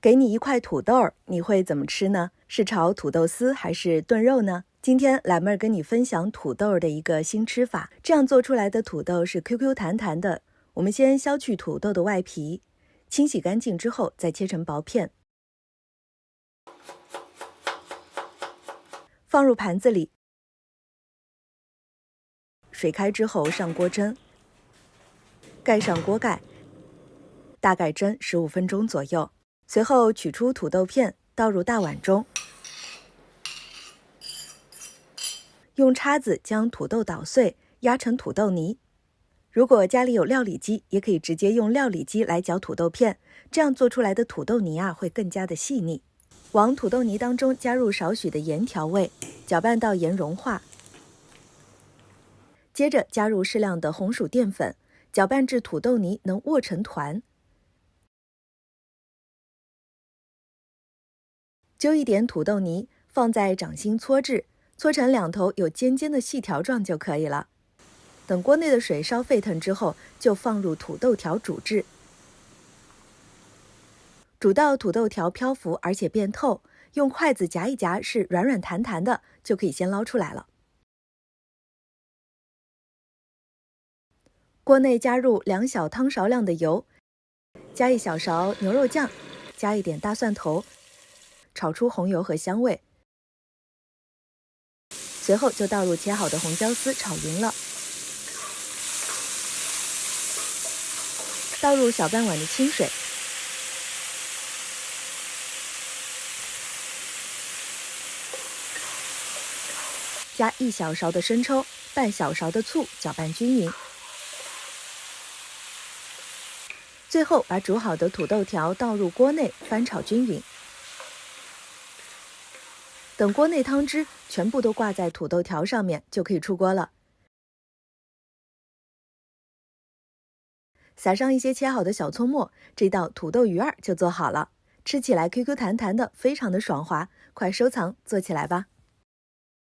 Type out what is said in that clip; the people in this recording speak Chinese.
给你一块土豆，你会怎么吃呢？是炒土豆丝还是炖肉呢？今天懒妹儿跟你分享土豆的一个新吃法，这样做出来的土豆是 QQ 弹弹的。我们先削去土豆的外皮，清洗干净之后再切成薄片，放入盘子里，水开之后上锅蒸，盖上锅盖，大概蒸15分钟左右。随后取出土豆片，倒入大碗中，用叉子将土豆捣碎，压成土豆泥。如果家里有料理机，也可以直接用料理机来搅土豆片，这样做出来的土豆泥会更加的细腻。往土豆泥当中加入少许的盐调味，搅拌到盐融化。接着加入适量的红薯淀粉，搅拌至土豆泥能握成团。揪一点土豆泥，放在掌心搓制，搓成两头有尖尖的细条状就可以了。等锅内的水烧沸腾之后，就放入土豆条煮制。煮到土豆条漂浮而且变透，用筷子夹一夹是软软弹弹的，就可以先捞出来了。锅内加入2小汤勺量的油，加1小勺牛肉酱，加一点大蒜头，炒出红油和香味。随后就倒入切好的红椒丝，炒匀了。倒入小半碗的清水，加1小勺的生抽，半小勺的醋，搅拌均匀。最后把煮好的土豆条倒入锅内，翻炒均匀。等锅内汤汁全部都挂在土豆条上面，就可以出锅了。撒上一些切好的小葱末，这道土豆鱼儿就做好了。吃起来 QQ 弹弹的，非常的爽滑，快收藏，做起来吧。